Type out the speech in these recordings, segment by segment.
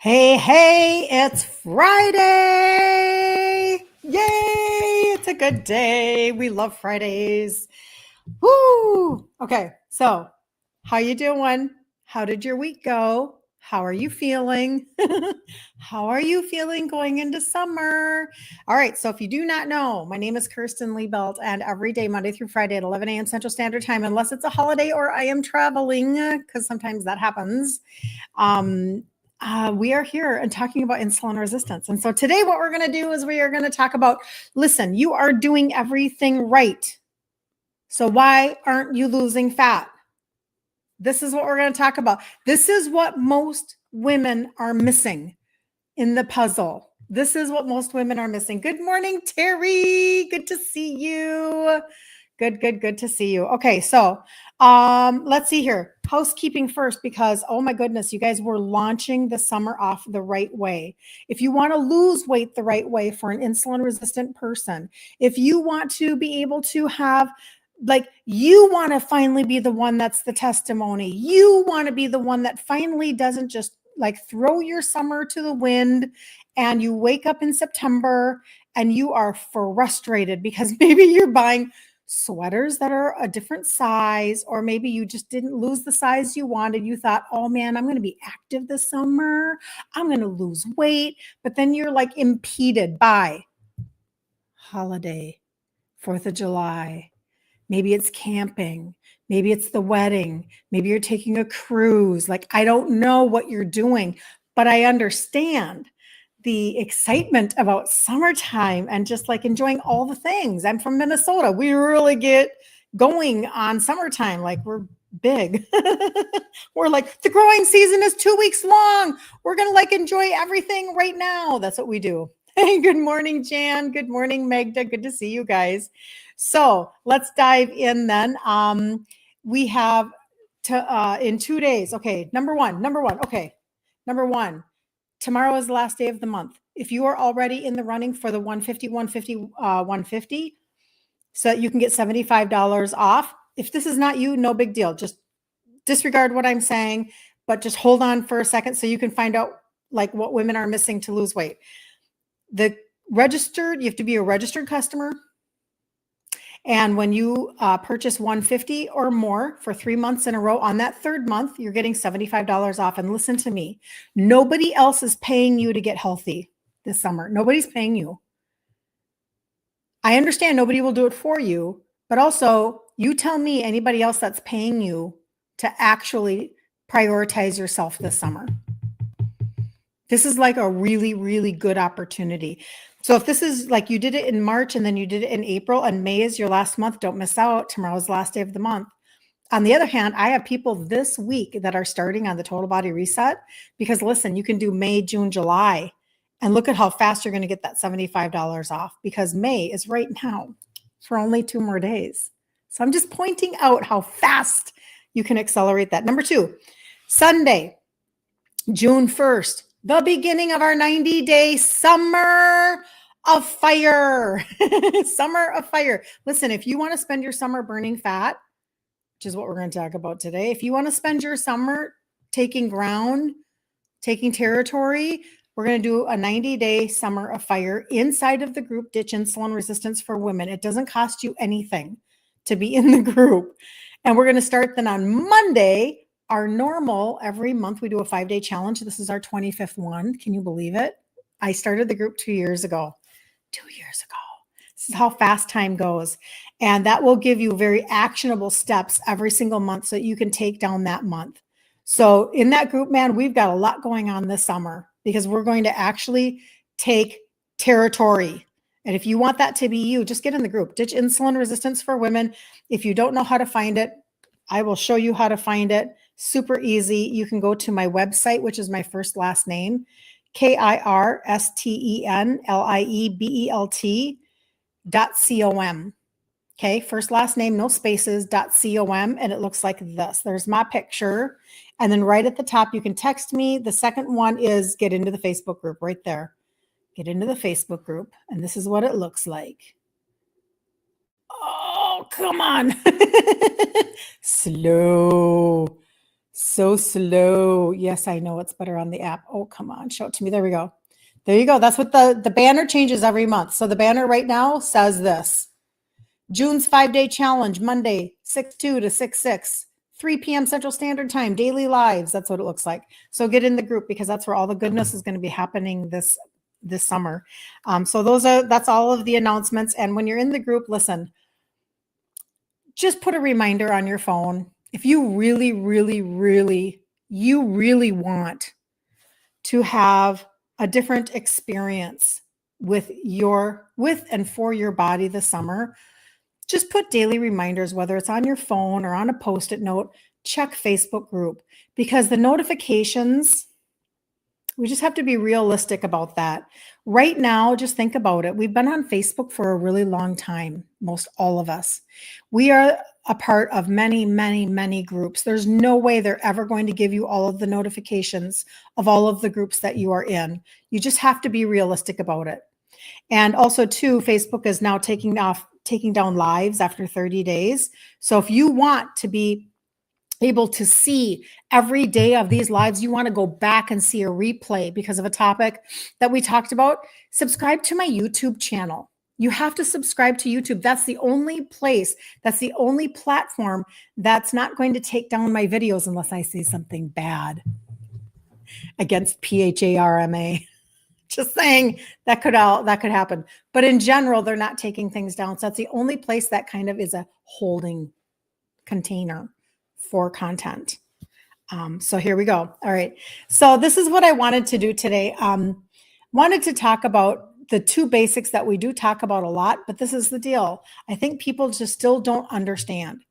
Hey, hey, it's Friday. Yay, it's a good day. We love Fridays. Woo! Okay, so how you doing? How did your week go? How are you feeling? How are you feeling going into summer? All right, so if you do not know, my name is Kirsten Liebelt, and every day, Monday through Friday at 11 a.m. Central Standard Time, unless it's a holiday or I am traveling, because sometimes that happens, we are here and talking about insulin resistance. And so today, what we're going to do is we are going to talk about, listen, you are doing everything right. So why aren't you losing fat? This is what we're going to talk about. This is what most women are missing in the puzzle. This is what most women are missing. Good morning, Terry. Good to see you. Good to see you. Okay, so let's see here. Housekeeping first, because oh my goodness, you guys, we're launching the summer off the right way. If you want to lose weight the right way for an insulin resistant person, if you want to be able to have, like, you want to finally be the one that's the testimony. You want to be the one that finally doesn't just like throw your summer to the wind and you wake up in September and you are frustrated because maybe you're buying sweaters that are a different size, or maybe you just didn't lose the size you wanted. You thought, oh man, I'm going to be active this summer. I'm going to lose weight. But then you're like impeded by holiday, 4th of July. Maybe it's camping. Maybe it's the wedding. Maybe you're taking a cruise. Like, I don't know what you're doing, but I understand the excitement about summertime and just like enjoying all the things. I'm from Minnesota. We really get going on summertime. Like, we're big. We're like, the growing season is 2 weeks long. We're going to like enjoy everything right now. That's what we do. Hey, good morning, Jan. Good morning, Magda. Good to see you guys. So let's dive in then. We have in 2 days. Okay, number one. Okay, number one. Tomorrow is the last day of the month. If you are already in the running for the 150, so you can get $75 off. If this is not you, no big deal. Just disregard what I'm saying, but just hold on for a second so you can find out like what women are missing to lose weight. You have to be a registered customer. And when you purchase 150 or more for 3 months in a row, on that third month, you're getting $75 off. And listen to me, nobody else is paying you to get healthy this summer. Nobody's paying you. I understand nobody will do it for you, but also you tell me anybody else that's paying you to actually prioritize yourself this summer. This is like a really, really good opportunity. So if this is like you did it in March and then you did it in April and May is your last month, don't miss out. Tomorrow's the last day of the month. On the other hand, I have people this week that are starting on the Total Body Reset because listen, you can do May, June, July, and look at how fast you're going to get that $75 off because May is right now for only 2 more days. So I'm just pointing out how fast you can accelerate that. Number 2, Sunday, June 1st. The beginning of our 90-day summer of fire. Summer of fire. Listen, if you want to spend your summer burning fat, which is what we're going to talk about today, if you want to spend your summer taking ground, taking territory, we're going to do a 90-day summer of fire inside of the group Ditch Insulin Resistance for Women. It doesn't cost you anything to be in the group. And we're going to start then on Monday. Our normal, every month we do a 5-day challenge. This is our 25th one. Can you believe it? I started the group 2 years ago. 2 years ago. This is how fast time goes. And that will give you very actionable steps every single month so that you can take down that month. So in that group, man, we've got a lot going on this summer because we're going to actually take territory. And if you want that to be you, just get in the group. Ditch Insulin Resistance for Women. If you don't know how to find it, I will show you how to find it. Super easy. You can go to my website, which is my first last name, KirstenLiebelt.com. Okay, first last name, no spaces, .com, and it looks like this. There's my picture. And then right at the top, you can text me. The second one is get into the Facebook group right there. Get into the Facebook group. And this is what it looks like. Oh, come on. Slow. So slow. Yes, I know it's better on the app. Oh, come on. Show it to me. There we go. There you go. That's what the banner changes every month. So the banner right now says this. June's 5-day challenge, Monday, 6/2 to 6/6, 3 p.m. Central Standard Time, daily lives. That's what it looks like. So get in the group because that's where all the goodness is going to be happening this summer. So that's all of the announcements. And when you're in the group, listen, just put a reminder on your phone. If you really, really, really, you really want to have a different experience with and for your body this summer, just put daily reminders, whether it's on your phone or on a post-it note. Check Facebook group because the notifications, we just have to be realistic about that. Right now, just think about it. We've been on Facebook for a really long time, most all of us. We are a part of many, many, many groups. There's no way they're ever going to give you all of the notifications of all of the groups that you are in. You just have to be realistic about it. And also, too, Facebook is now taking down lives after 30 days. So if you want to be able to see every day of these lives, you want to go back and see a replay because of a topic that we talked about, subscribe to my YouTube channel. You have to subscribe to YouTube. That's the only place, that's the only platform that's not going to take down my videos unless I say something bad against PHARMA. Just saying that could happen. But in general, they're not taking things down. So that's the only place that kind of is a holding container for content. So here we go. All right. So this is what I wanted to do today. Wanted to talk about the two basics that we do talk about a lot, but this is the deal. I think people just still don't understand.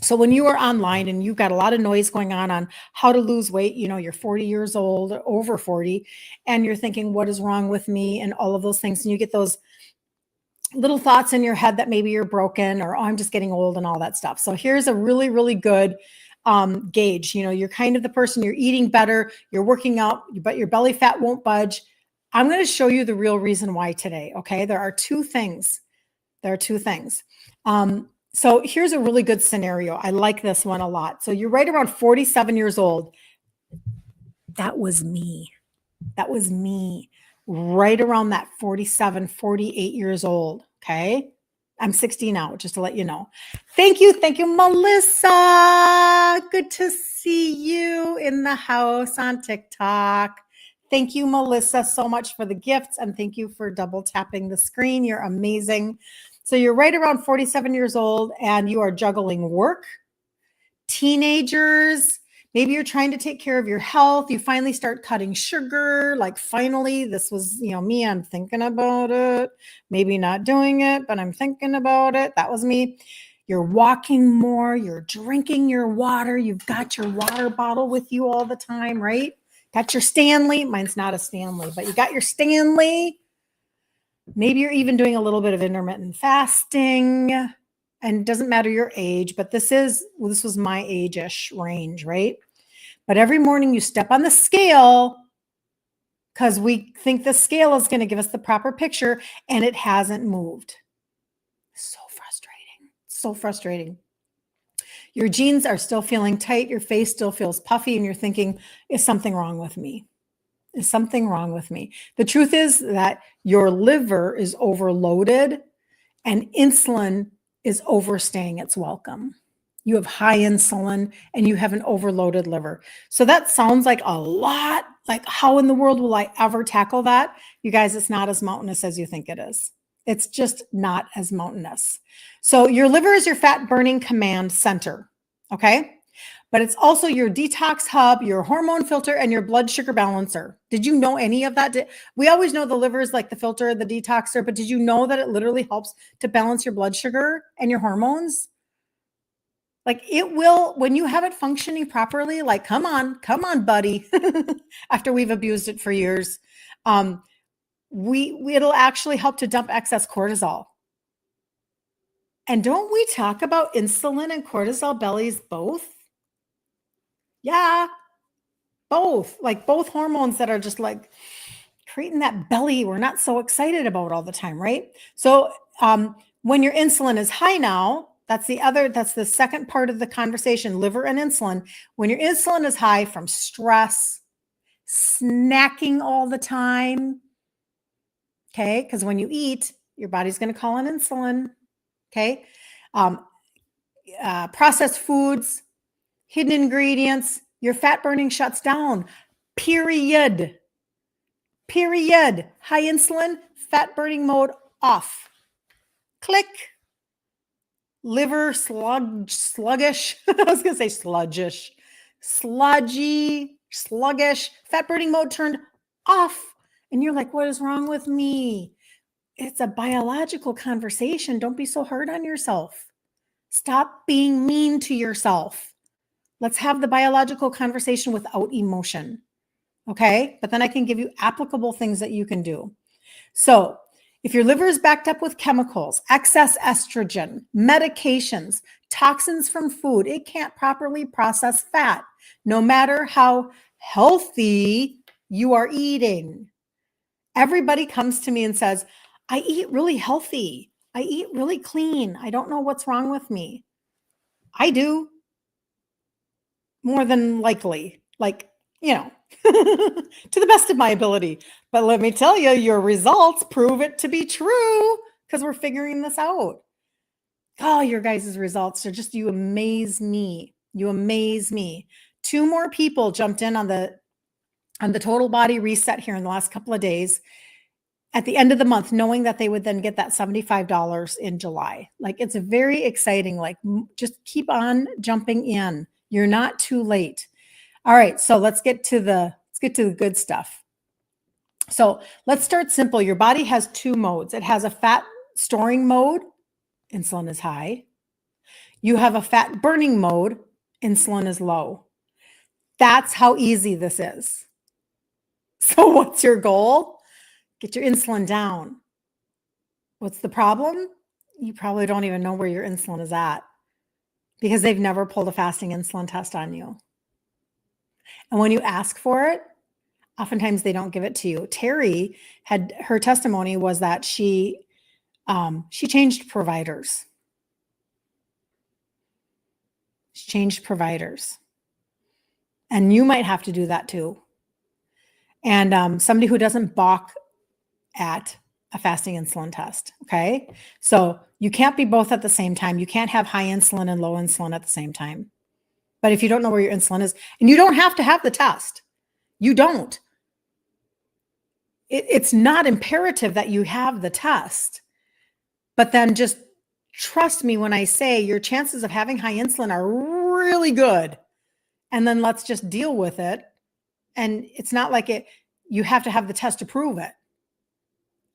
So when you are online and you've got a lot of noise going on how to lose weight, you're 40 years old, over 40, and you're thinking, what is wrong with me? And all of those things. And you get those little thoughts in your head that maybe you're broken or, oh, I'm just getting old and all that stuff. So here's a really, really good gauge. You're kind of the person, you're eating better, you're working out, but your belly fat won't budge. I'm going to show you the real reason why today. Okay. There are two things. So here's a really good scenario. I like this one a lot. So you're right around 47 years old. That was me. Right around that 47, 48 years old. Okay. I'm 60 now, just to let you know. Thank you, Melissa. Good to see you in the house on TikTok. Thank you, Melissa, so much for the gifts, and thank you for double tapping the screen. You're amazing. So you're right around 47 years old, and you are juggling work, teenagers. Maybe you're trying to take care of your health. You finally start cutting sugar. Like finally, this was, me. I'm thinking about it. Maybe not doing it, but I'm thinking about it. That was me. You're walking more. You're drinking your water. You've got your water bottle with you all the time, right? Got your Stanley. Mine's not a Stanley, but you got your Stanley. Maybe you're even doing a little bit of intermittent fasting. And it doesn't matter your age, but this was my age-ish range, right? But every morning you step on the scale because we think the scale is going to give us the proper picture, and it hasn't moved. So frustrating. Your jeans are still feeling tight. Your face still feels puffy, and you're thinking, is something wrong with me? The truth is that your liver is overloaded and insulin is overstaying its welcome. You have high insulin and you have an overloaded liver. So that sounds like a lot. Like, how in the world will I ever tackle that? You guys, it's not as mountainous as you think it is. It's just not as mountainous. So your liver is your fat burning command center. Okay. But it's also your detox hub, your hormone filter, and your blood sugar balancer. Did you know any of that? We always know the liver is like the filter, the detoxer, but did you know that it literally helps to balance your blood sugar and your hormones? Like it will, when you have it functioning properly, like, come on, buddy. After we've abused it for years, it'll actually help to dump excess cortisol. And don't we talk about insulin and cortisol bellies both? Yeah, both hormones that are just like creating that belly we're not so excited about all the time, right? So when your insulin is high now, That's the second part of the conversation, liver and insulin. When your insulin is high from stress, snacking all the time, okay? Because when you eat, your body's going to call on insulin, okay? Processed foods, hidden ingredients, your fat burning shuts down, period. High insulin, fat burning mode off. Click. Liver sluggish. I was going to say sluggish. Sludgy, sluggish, fat burning mode turned off. And you're like, what is wrong with me? It's a biological conversation. Don't be so hard on yourself. Stop being mean to yourself. Let's have the biological conversation without emotion. Okay? But then I can give you applicable things that you can do. So if your liver is backed up with chemicals, excess estrogen, medications, toxins from food, it can't properly process fat, no matter how healthy you are eating. Everybody comes to me and says, I eat really healthy. I eat really clean. I don't know what's wrong with me. I do. More than likely, to the best of my ability. But let me tell you, your results prove it to be true because we're figuring this out. Oh, your guys' results are just, you amaze me. You amaze me. 2 more people jumped in on the total body reset here in the last couple of days at the end of the month, knowing that they would then get that $75 in July. Like, it's very exciting. Like, just keep on jumping in. You're not too late. All right, so let's get to the good stuff. So let's start simple. Your body has 2 modes. It has a fat storing mode, insulin is high. You have a fat burning mode, insulin is low. That's how easy this is. So what's your goal? Get your insulin down. What's the problem? You probably don't even know where your insulin is at because they've never pulled a fasting insulin test on you. And when you ask for it, oftentimes they don't give it to you. Terry her testimony was that she changed providers. She changed providers. And you might have to do that too. And somebody who doesn't balk at a fasting insulin test. Okay. So you can't be both at the same time. You can't have high insulin and low insulin at the same time. But if you don't know where your insulin is, and you don't have to have the test, you don't. It's not imperative that you have the test, but then just trust me when I say your chances of having high insulin are really good. And then let's just deal with it. And it's not like you have to have the test to prove it.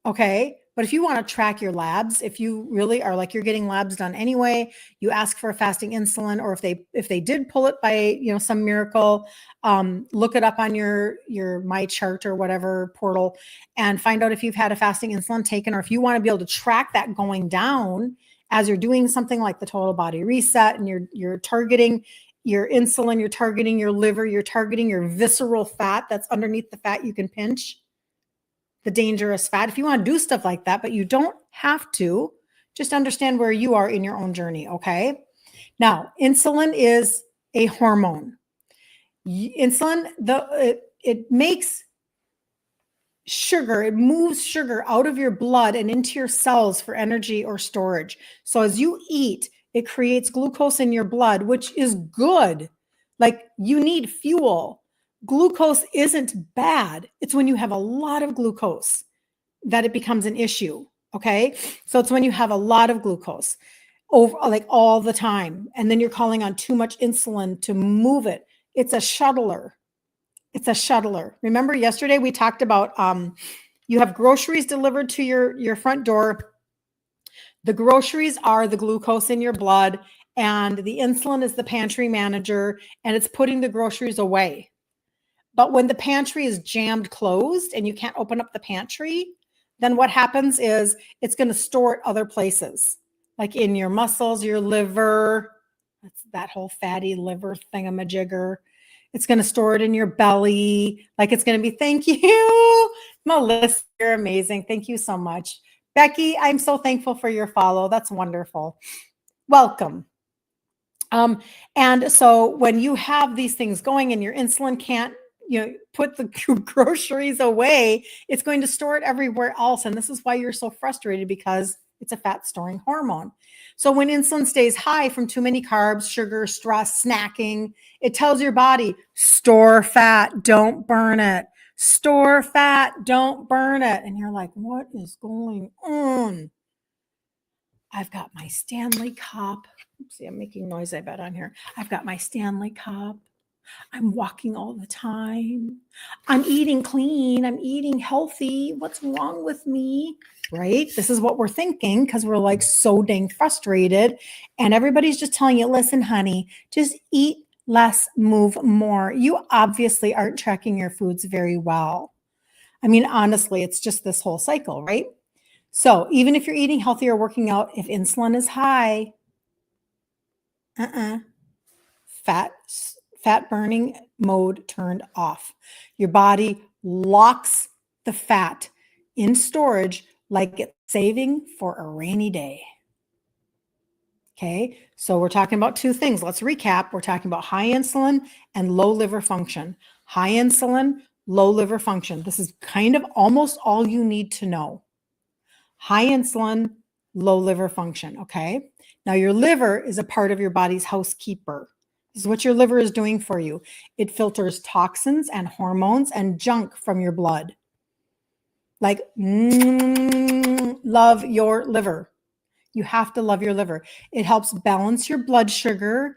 Okay. But if you want to track your labs, if you really are like, you're getting labs done anyway, you ask for a fasting insulin, or if they did pull it by, some miracle, look it up on your My Chart or whatever portal and find out if you've had a fasting insulin taken, or if you want to be able to track that going down as you're doing something like the total body reset, and you're targeting your insulin, you're targeting your liver, you're targeting your visceral fat that's underneath the fat you can pinch, the dangerous fat. If you want to do stuff like that, but you don't have to, just understand where you are in your own journey. Okay. Now, insulin is a hormone. Insulin, it makes sugar, it moves sugar out of your blood and into your cells for energy or storage. So as you eat, it creates glucose in your blood, which is good. Like, you need fuel. Glucose isn't bad. It's when you have a lot of glucose that it becomes an issue. Okay. So it's when you have a lot of glucose over, like, all the time, and then you're calling on too much insulin to move it. It's a shuttler. It's a shuttler. Remember yesterday we talked about, you have groceries delivered to your front door. The groceries are the glucose in your blood, and the insulin is the pantry manager, and it's putting the groceries away. But when the pantry is jammed closed and you can't open up the pantry, then what happens is it's going to store it other places, like in your muscles, your liver. That's that whole fatty liver thingamajigger. It's going to store it in your belly. Like, it's going to be, thank you, Melissa, you're amazing. Thank you so much. Becky, I'm so thankful for your follow. That's wonderful. Welcome. And so when you have these things going and your insulin can't, put the groceries away, it's going to store it everywhere else. And this is why you're so frustrated, because it's a fat storing hormone. So when insulin stays high from too many carbs, sugar, stress, snacking, it tells your body, store fat, don't burn it. Store fat, don't burn it. And you're like, what is going on? I've got my Stanley Cup. See, I'm making noise, I bet, on here. I've got my Stanley Cup. I'm walking all the time. I'm eating clean. I'm eating healthy. What's wrong with me? Right? This is what we're thinking, because we're like so dang frustrated. And everybody's just telling you, listen, honey, just eat less, move more. You obviously aren't tracking your foods very well. I mean, honestly, it's just this whole cycle, right? So even if you're eating healthy or working out, if insulin is high, fat burning mode turned off. Your body locks the fat in storage like it's saving for a rainy day. Okay, so we're talking about two things. Let's recap. We're talking about high insulin and low liver function. High insulin, low liver function. This is kind of almost all you need to know. High insulin, low liver function, okay? Now your liver is a part of your body's housekeeper. This is what your liver is doing for you. It filters toxins and hormones and junk from your blood. Like, love your liver. You have to love your liver. It helps balance your blood sugar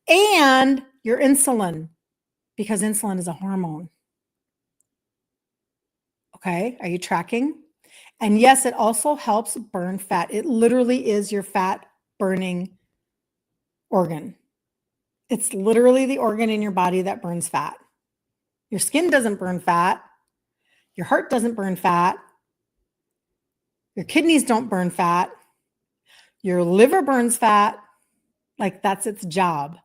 and your insulin, because insulin is a hormone. Okay, are you tracking? And yes, it also helps burn fat. It literally is your fat burning organ. It's literally the organ in your body that burns fat. Your skin doesn't burn fat. Your heart doesn't burn fat. Your kidneys don't burn fat. Your liver burns fat. Like, that's its job.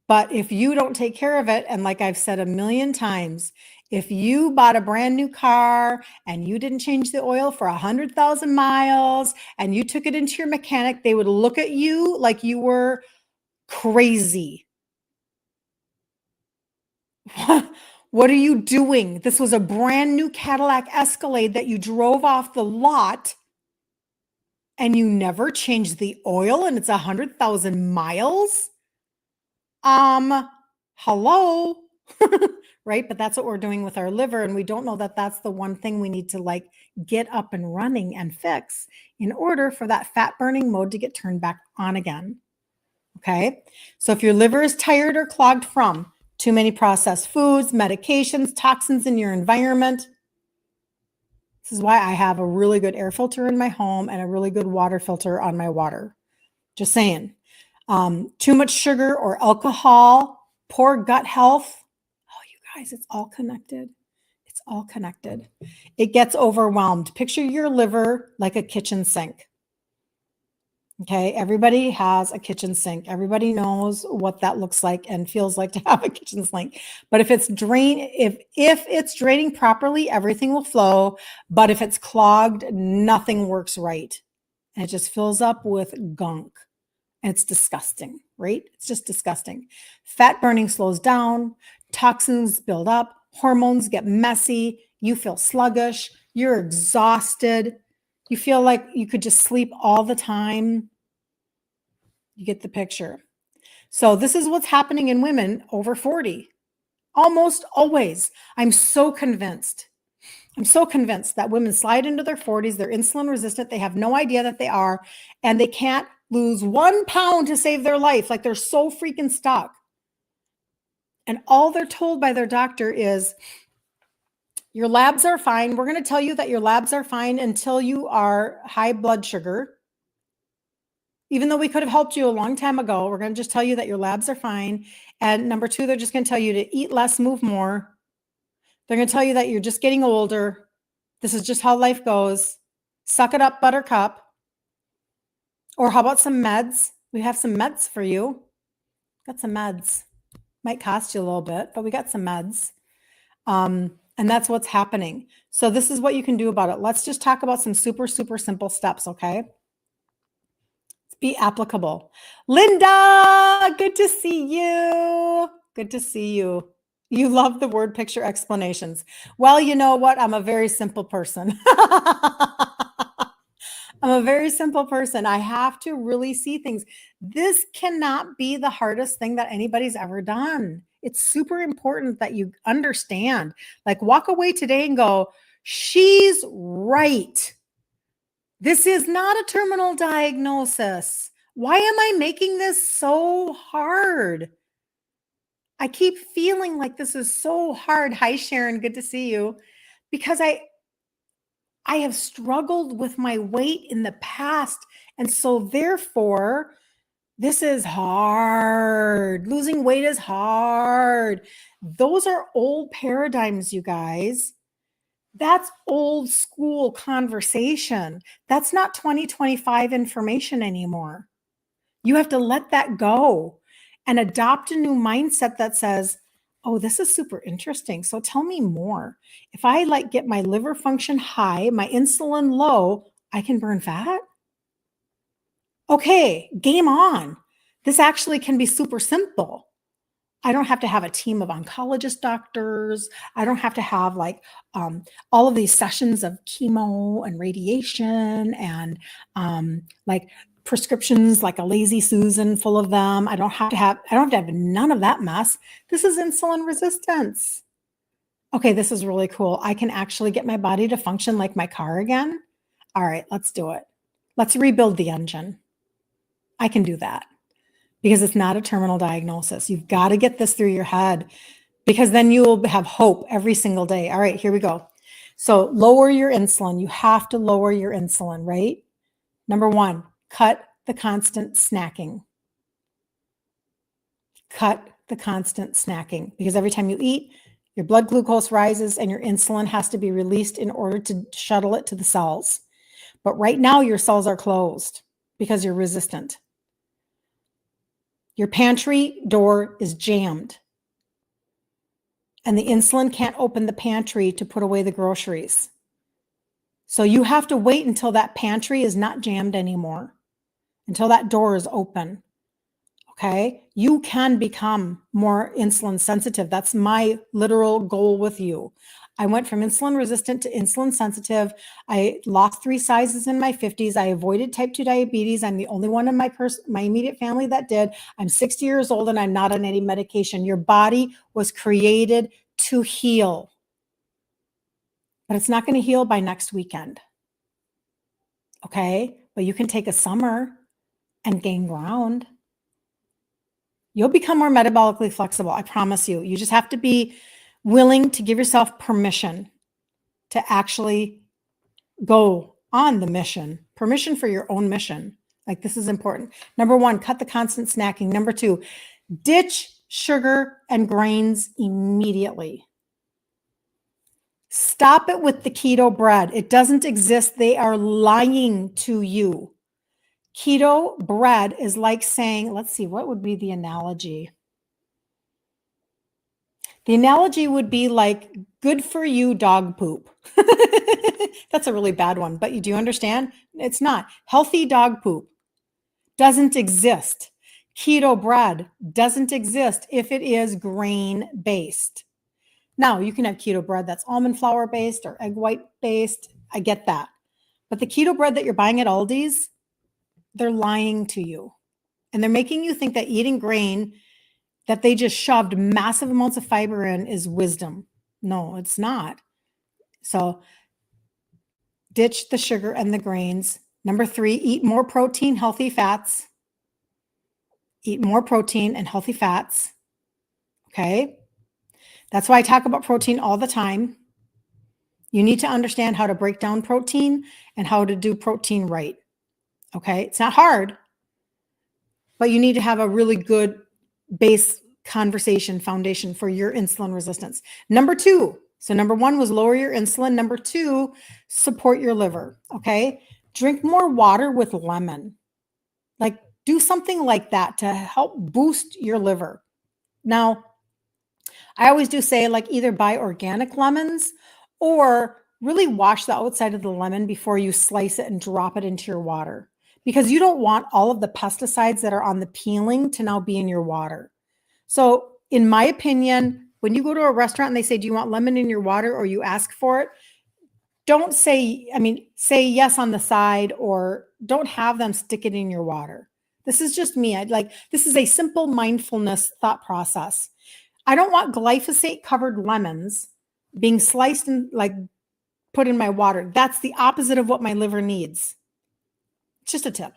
But if you don't take care of it, and like I've said a million times, if you bought a brand new car and you didn't change the oil for 100,000 miles and you took it into your mechanic, they would look at you like you were crazy. What are you doing? This was a brand new Cadillac Escalade that you drove off the lot and you never changed the oil, and it's 100,000 miles. Hello. Right? But that's what we're doing with our liver. And we don't know that that's the one thing we need to like get up and running and fix in order for that fat burning mode to get turned back on again. Okay. So if your liver is tired or clogged from too many processed foods, medications, toxins in your environment, this is why I have a really good air filter in my home and a really good water filter on my water. Just saying. Too much sugar or alcohol, poor gut health. Oh, you guys, it's all connected. It's all connected. It gets overwhelmed. Picture your liver like a kitchen sink. Okay, everybody has a kitchen sink. Everybody knows what that looks like and feels like to have a kitchen sink. But if it's it's draining properly, everything will flow. But if it's clogged, nothing works right. And it just fills up with gunk. And it's disgusting, right? It's just disgusting. Fat burning slows down, toxins build up, hormones get messy, you feel sluggish, you're exhausted, you feel like you could just sleep all the time. You get the picture. So this is what's happening in women over 40. Almost always. I'm so convinced that women slide into their 40s, they're insulin resistant, they have no idea that they are, and they can't lose 1 pound to save their life. Like, they're so freaking stuck. And all they're told by their doctor is, your labs are fine. We're going to tell you that your labs are fine until you are high blood sugar. Even though we could have helped you a long time ago, we're going to just tell you that your labs are fine. And number two, they're just going to tell you to eat less, move more. They're going to tell you that you're just getting older. This is just how life goes. Suck it up, buttercup. Or how about some meds? We have some meds for you. Got some meds. Might cost you a little bit, but we got some meds. And that's what's happening. So this is what you can do about it. Let's just talk about some super, super simple steps, okay? It's be applicable. Linda, good to see you. Good to see you. You love the word picture explanations. Well, you know what? I'm a very simple person. I'm a very simple person. I have to really see things. This cannot be the hardest thing that anybody's ever done. It's super important that you understand. Like, walk away today and go, she's right. This is not a terminal diagnosis. Why am I making this so hard? I keep feeling like this is so hard. Hi, Sharon. Good to see you. Because I have struggled with my weight in the past. And so therefore, this is hard. Losing weight is hard. Those are old paradigms, you guys. That's old school conversation. That's not 2025 information anymore. You have to let that go and adopt a new mindset that says, oh, this is super interesting. So tell me more. If I get my liver function high, my insulin low, I can burn fat. Okay, game on. This actually can be super simple. I don't have to have a team of oncologist doctors. I don't have to have all of these sessions of chemo and radiation and prescriptions like a lazy Susan full of them. I don't have to have none of that mess. This is insulin resistance. Okay, this is really cool. I can actually get my body to function like my car again. All right, let's do it. Let's rebuild the engine. I can do that because it's not a terminal diagnosis. You've got to get this through your head because then you will have hope every single day. All right, here we go. So lower your insulin. You have to lower your insulin, right? Number one, cut the constant snacking. Cut the constant snacking because every time you eat, your blood glucose rises and your insulin has to be released in order to shuttle it to the cells. But right now your cells are closed because you're resistant. Your pantry door is jammed and the insulin can't open the pantry to put away the groceries. So you have to wait until that pantry is not jammed anymore, until that door is open. Okay. You can become more insulin sensitive. That's my literal goal with you. I went from insulin resistant to insulin sensitive. I lost 3 sizes in my 50s. I avoided type 2 diabetes. I'm the only one in my immediate family that did. I'm 60 years old and I'm not on any medication. Your body was created to heal, but it's not going to heal by next weekend. Okay. But you can take a summer and gain ground. You'll become more metabolically flexible. I promise you. You just have to be willing to give yourself permission to actually go on the mission, permission for your own mission. Like, this is important. Number one, cut the constant snacking. Number two, ditch sugar and grains immediately. Stop it with the keto bread. It doesn't exist. They are lying to you. Keto bread is like saying, let's see, what would be the analogy? The analogy would be like good for you dog poop. That's a really bad one, but do you understand? It's not. Healthy dog poop doesn't exist. Keto bread doesn't exist if it is grain-based. Now, you can have keto bread that's almond flour based or egg white based. I get that. But the keto bread that you're buying at Aldi's, they're lying to you. And they're making you think that eating grain that they just shoved massive amounts of fiber in is wisdom. No, it's not. So ditch the sugar and the grains. Number 3, eat more protein, healthy fats. Eat more protein and healthy fats. Okay. That's why I talk about protein all the time. You need to understand how to break down protein and how to do protein right. Okay. It's not hard, but you need to have a really good base conversation foundation for your insulin resistance. Number 2. So number 1 was lower your insulin. Number 2, support your liver. Okay. Drink more water with lemon. Like, do something like that to help boost your liver. Now, I always do say, like, either buy organic lemons or really wash the outside of the lemon before you slice it and drop it into your water. because you don't want all of the pesticides that are on the peeling to now be in your water. So in my opinion, when you go to a restaurant and they say, do you want lemon in your water, or you ask for it, don't say, say yes on the side, or don't have them stick it in your water. This is just me. This is a simple mindfulness thought process. I don't want glyphosate covered lemons being sliced and put in my water. That's the opposite of what my liver needs. It's just a tip.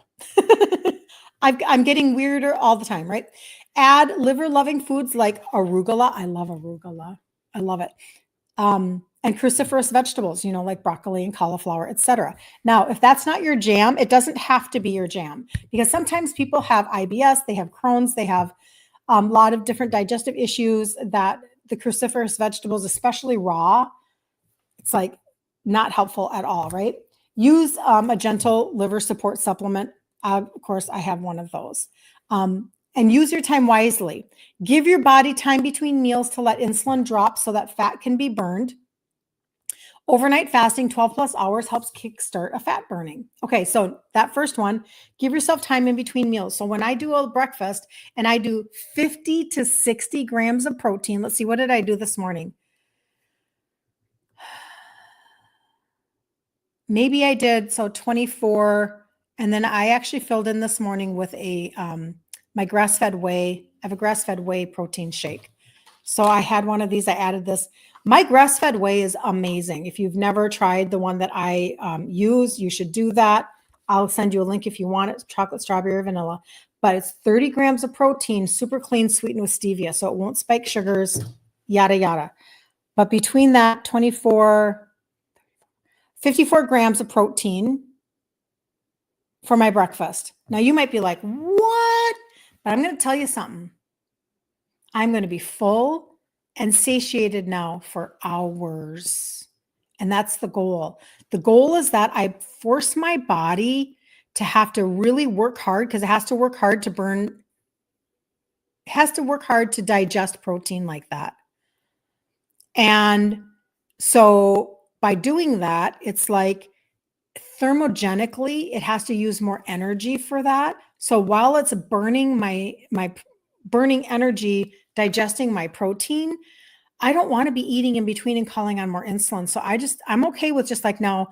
I'm getting weirder all the time, right? Add liver loving foods like arugula. I love arugula. I love it. And cruciferous vegetables, like broccoli and cauliflower, etc. Now, if that's not your jam, it doesn't have to be your jam, because sometimes people have IBS, they have Crohn's, they have a lot of different digestive issues that the cruciferous vegetables, especially raw, it's not helpful at all, right? Use a gentle liver support supplement. Of course, I have one of those. And use your time wisely. Give your body time between meals to let insulin drop so that fat can be burned. Overnight fasting, 12 plus hours, helps kickstart a fat burning. Okay, so that first one, give yourself time in between meals. So when I do a breakfast and I do 50 to 60 grams of protein, let's see, what did I do this morning? Maybe I did, 24, and then I actually filled in this morning with my grass-fed whey. I have a grass-fed whey protein shake. So I had one of these, I added this. My grass-fed whey is amazing. If you've never tried the one that I use, you should do that. I'll send you a link if you want it, chocolate, strawberry, or vanilla. But it's 30 grams of protein, super clean, sweetened with stevia, so it won't spike sugars, yada, yada. But between that, 54 grams of protein for my breakfast. Now, you might be like, what? But I'm going to tell you something. I'm going to be full and satiated now for hours. And that's the goal. The goal is that I force my body to have to really work hard, because it has to work hard to burn. It has to work hard to digest protein like that. And so by doing that, it's like thermogenically, it has to use more energy for that. So while it's burning my burning energy, digesting my protein, I don't want to be eating in between and calling on more insulin. So I'm okay with just now,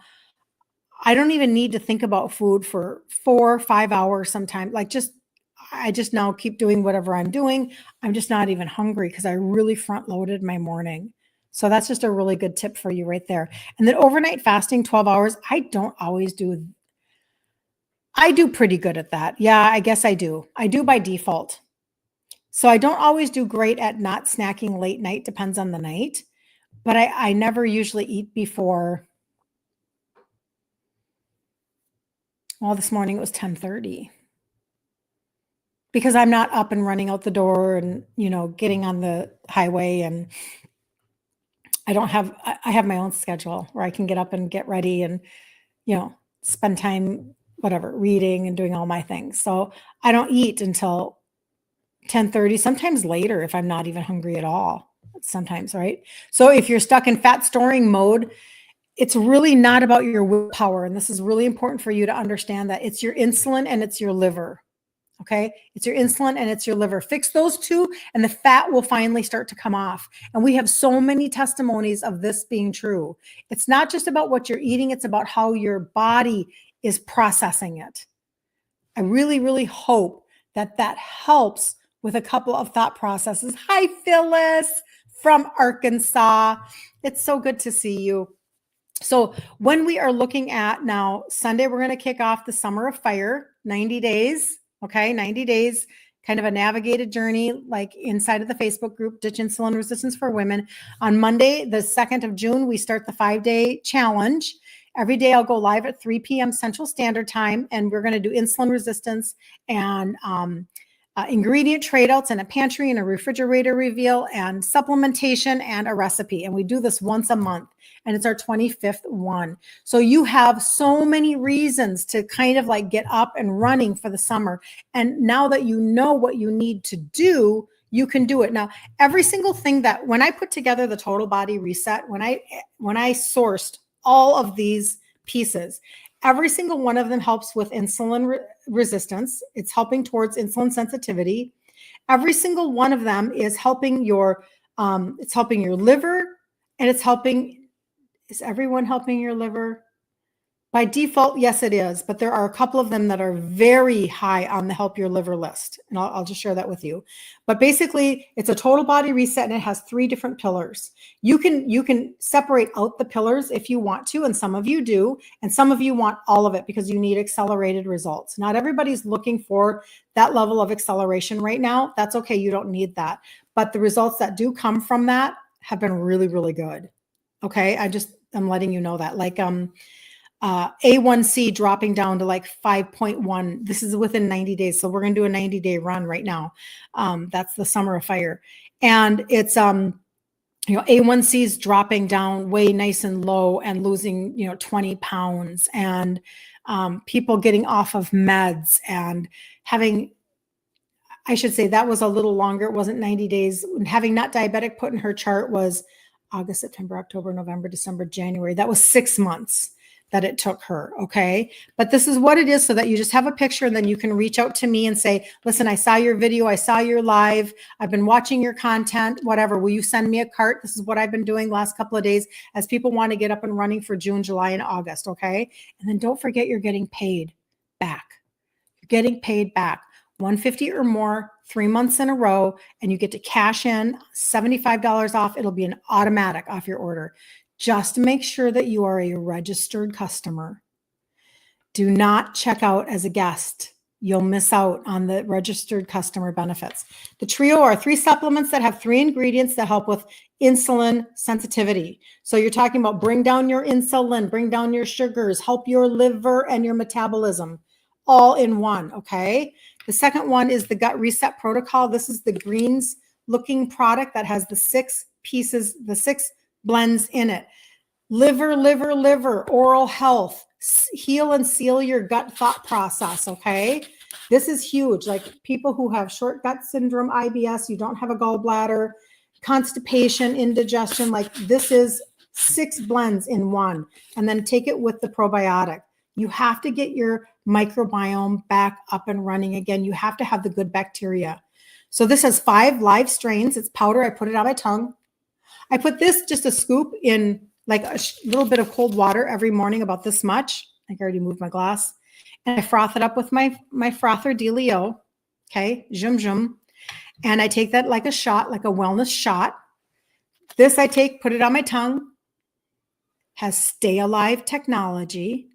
I don't even need to think about food for 4 or 5 hours sometimes. I just now keep doing whatever I'm doing. I'm just not even hungry because I really front loaded my morning. So that's just a really good tip for you right there. And then overnight fasting, 12 hours. I don't always do. I do pretty good at that. Yeah, I guess I do. I do by default. So I don't always do great at not snacking late night, depends on the night, but I never usually eat before, well, this morning it was 10:30, because I'm not up and running out the door and, getting on the highway, and I have my own schedule where I can get up and get ready and, spend time, whatever, reading and doing all my things. So I don't eat until 10:30, sometimes later if I'm not even hungry at all. Sometimes, right? So if you're stuck in fat storing mode, it's really not about your willpower. And this is really important for you to understand, that it's your insulin and it's your liver. Okay. It's your insulin and it's your liver. Fix those two and the fat will finally start to come off. And we have so many testimonies of this being true. It's not just about what you're eating. It's about how your body is processing it. I really, really hope that helps with a couple of thought processes. Hi, Phyllis from Arkansas. It's so good to see you. So when we are looking at now, Sunday, we're going to kick off the Summer of Fire, 90 days. Okay, 90 days, kind of a navigated journey, like inside of the Facebook group, Ditch Insulin Resistance for Women. On Monday, the 2nd of June, we start the 5-day challenge. Every day I'll go live at 3 p.m. Central Standard Time, and we're going to do insulin resistance and ingredient trade outs and a pantry and a refrigerator reveal and supplementation and a recipe. And we do this once a month, and it's our 25th one. So you have so many reasons to kind of get up and running for the summer. And now that you know what you need to do, you can do it. Now, every single thing that, when I put together the total body reset, when I sourced all of these pieces, Every single one of them helps with insulin resistance. It's helping towards insulin sensitivity. Every single one of them is helping it's helping your liver, and is everyone helping your liver? By default, yes, it is. But there are a couple of them that are very high on the help your liver list. And I'll just share that with you. But basically, it's a total body reset, and it has 3 different pillars. You can separate out the pillars if you want to, and some of you do. And some of you want all of it because you need accelerated results. Not everybody's looking for that level of acceleration right now. That's okay. You don't need that. But the results that do come from that have been really, really good. Okay. I'm letting you know that. Like, A1C dropping down to like 5.1. This is within 90 days. So we're going to do a 90-day run right now. That's the summer of fire. And it's, A1C is dropping down way nice and low and losing, 20 pounds, and people getting off of meds and having, I should say that was a little longer. It wasn't 90 days. Having not diabetic put in her chart was August, September, October, November, December, January. That was 6 months that it took her. Okay. But this is what it is, so that you just have a picture, and then you can reach out to me and say, listen, I saw your video. I saw your live. I've been watching your content, whatever. Will you send me a cart? This is what I've been doing last couple of days as people want to get up and running for June, July, and August. Okay. And then don't forget, you're getting paid back. You're getting paid back. 150 or more, 3 months in a row, and you get to cash in $75 off. It'll be an automatic off your order. Just make sure that you are a registered customer. Do not check out as a guest. You'll miss out on the registered customer benefits. The trio are 3 supplements that have 3 ingredients that help with insulin sensitivity. So you're talking about bring down your insulin, bring down your sugars, help your liver and your metabolism, all in one. Okay. The second one is the gut reset protocol. This is the greens looking product that has the 6 pieces, the 6 blends in it. Liver, oral health, heal and seal your gut thought process. Okay. This is huge. Like people who have short gut syndrome, IBS, you don't have a gallbladder, constipation, indigestion, like this is 6 blends in one. And then take it with the probiotic. You have to get your microbiome back up and running again. You have to have the good bacteria. So this has 5 live strains. It's powder. I put it on my tongue. I put this, just a scoop, in like a little bit of cold water every morning, about this much. I think I already moved my glass. And I froth it up with my frother Delio. Okay, zoom, zoom. And I take that like a shot, like a wellness shot. This I take, put it on my tongue. Has Stay Alive technology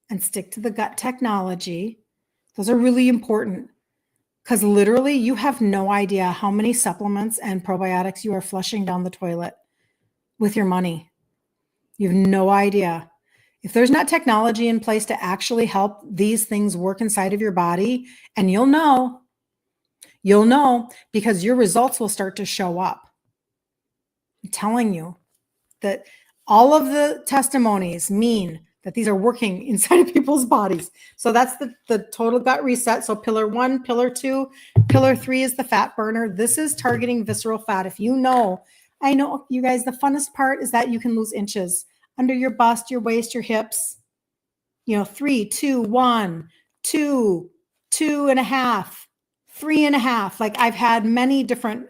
and Stick to the Gut technology. Those are really important, because literally you have no idea how many supplements and probiotics you are flushing down the toilet with your money. You have no idea. If there's not technology in place to actually help these things work inside of your body, and you'll know because your results will start to show up. I'm telling you that all of the testimonies mean that these are working inside of people's bodies. So that's the total gut reset. So pillar 1, pillar 2, pillar 3 is the fat burner. This is targeting visceral fat. I know you guys, the funnest part is that you can lose inches under your bust, your waist, your hips. 3, 2, 1, 2, 2.5, 3.5. Like I've had many different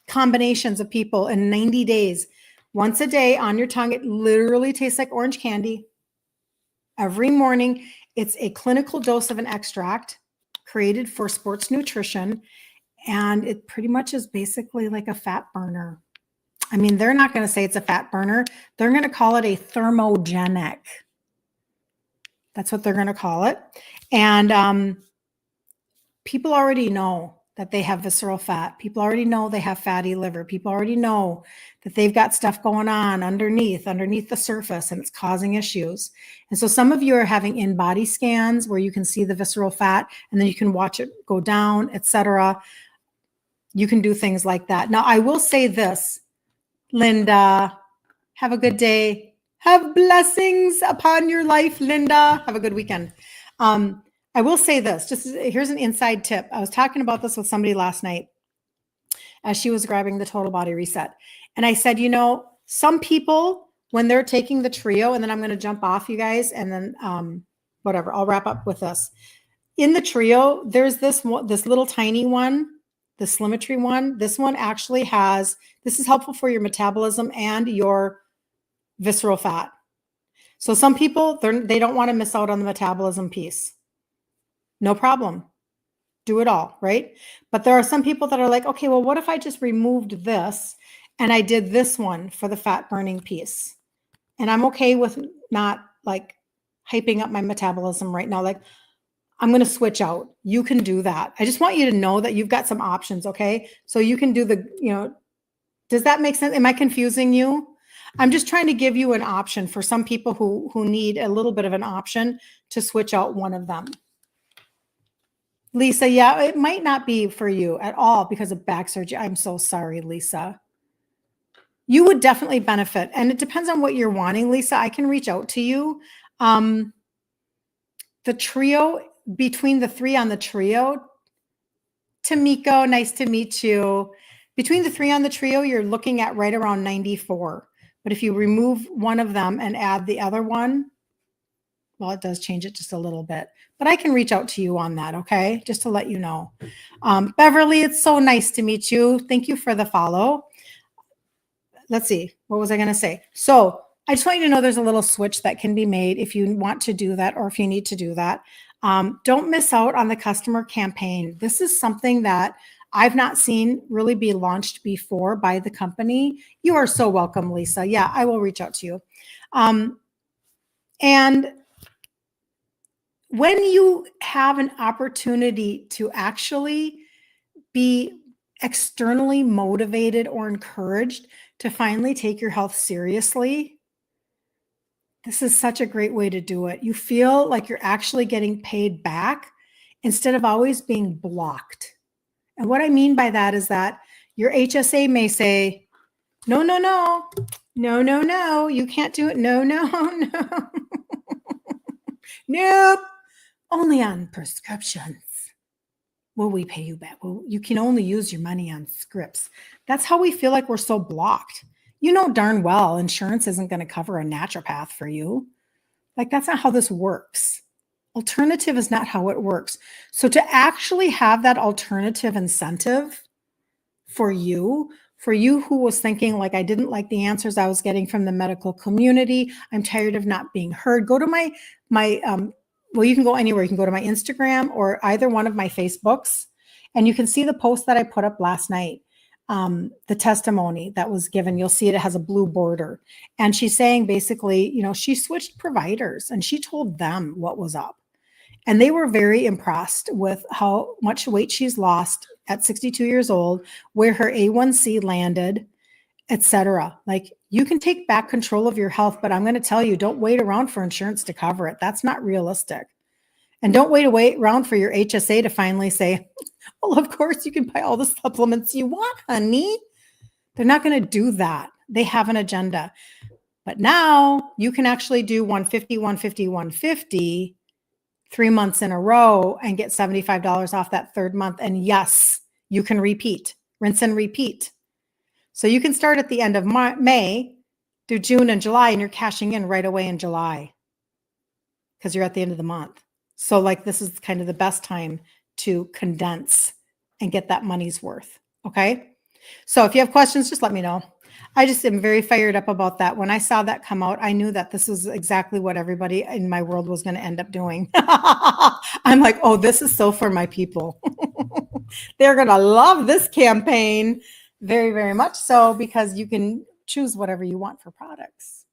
combinations of people in 90 days. Once a day on your tongue. It literally tastes like orange candy. Every morning, it's a clinical dose of an extract created for sports nutrition. And it pretty much is basically like a fat burner. I mean, they're not going to say it's a fat burner. They're going to call it a thermogenic. That's what they're going to call it. And people already know that they have visceral fat. People already know they have fatty liver. People already know that they've got stuff going on underneath the surface, and it's causing issues. And so some of you are having in-body scans where you can see the visceral fat, and then you can watch it go down, etc. You can do things like that. Now, I will say this, Linda, have a good day. Have blessings upon your life, Linda. Have a good weekend. I will say this, here's an inside tip. I was talking about this with somebody last night as she was grabbing the total body reset. And I said, some people when they're taking the trio, and then I'm going to jump off, you guys, and then whatever, I'll wrap up with this. In the trio, there's this little tiny one, the Slimetry one. This one actually has, this is helpful for your metabolism and your visceral fat. So some people, they don't want to miss out on the metabolism piece. No problem. Do it all, right? But there are some people that are like, okay, well, what if I just removed this and I did this one for the fat burning piece? And I'm okay with not like hyping up my metabolism right now. Like, I'm going to switch out. You can do that. I just want you to know that you've got some options. Okay. So you can do does that make sense? Am I confusing you? I'm just trying to give you an option for some people who need a little bit of an option to switch out one of them. Lisa, yeah, it might not be for you at all because of back surgery. I'm so sorry, Lisa. You would definitely benefit. And it depends on what you're wanting, Lisa. I can reach out to you. The trio, between the three on the trio, Tamiko, nice to meet you. Between the three on the trio, you're looking at right around 94. But if you remove one of them and add the other one, well, it does change it just a little bit. But I can reach out to you on that, okay? Just to let you know. Beverly, it's so nice to meet you. Thank you for the follow. Let's see. What was I going to say? So I just want you to know there's a little switch that can be made if you want to do that or if you need to do that. Don't miss out on the customer campaign. This is something that I've not seen really be launched before by the company. You are so welcome, Lisa. Yeah, I will reach out to you. And when you have an opportunity to actually be externally motivated or encouraged to finally take your health seriously, this is such a great way to do it. You feel like you're actually getting paid back instead of always being blocked. And what I mean by that is that your HSA may say, no, no, no, no, no, no, you can't do it. No, no, no. Nope. Only on prescriptions will we pay you back. Well, you can only use your money on scripts. That's how we feel like we're so blocked. You know darn well insurance isn't going to cover a naturopath for you. Like, that's not how this works. Alternative is not how it works. So to actually have that alternative incentive for you who was thinking like, I didn't like the answers I was getting from the medical community, I'm tired of not being heard, go to my well, you can go anywhere. You can go to my Instagram or either one of my Facebooks, and you can see the post that I put up last night, the testimony that was given. You'll see it has a blue border. And she's saying basically, she switched providers and she told them what was up. And they were very impressed with how much weight she's lost at 62 years old, where her A1C landed, etc. Like, you can take back control of your health, but I'm going to tell you, don't wait around for insurance to cover it. That's not realistic. And don't wait around for your HSA to finally say, well, of course you can buy all the supplements you want, honey. They're not going to do that. They have an agenda. But now you can actually do 150, 150, 150 3 months in a row and get $75 off that third month. And yes, you can repeat, rinse and repeat. So you can start at the end of May, do June and July, and you're cashing in right away in July because you're at the end of the month. So like, this is kind of the best time to condense and get that money's worth. Okay. So if you have questions, just let me know. I just am very fired up about that. When I saw that come out, I knew that this was exactly what everybody in my world was going to end up doing. I'm like, oh, this is so for my people. They're going to love this campaign very, very much so, because you can choose whatever you want for products.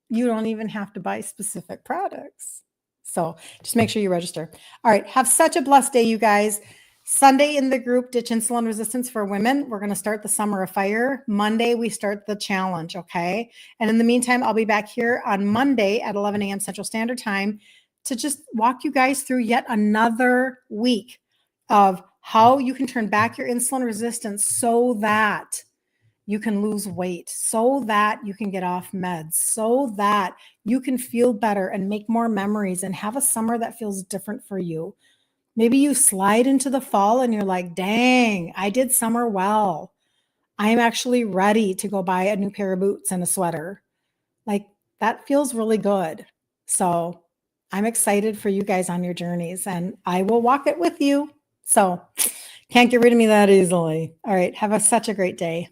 You don't even have to buy specific products. So just make sure you register. All right. Have such a blessed day, you guys. Sunday in the group, Ditch Insulin Resistance for Women. We're going to start the Summer of Fire. Monday, we start the challenge. Okay. And in the meantime, I'll be back here on Monday at 11 a.m. Central Standard Time to just walk you guys through yet another week of how you can turn back your insulin resistance so that you can lose weight, so that you can get off meds, so that you can feel better and make more memories and have a summer that feels different for you. Maybe you slide into the fall and you're like, dang, I did summer well. I am actually ready to go buy a new pair of boots and a sweater. Like that feels really good. So I'm excited for you guys on your journeys and I will walk it with you. So can't get rid of me that easily. All right. Have such a great day.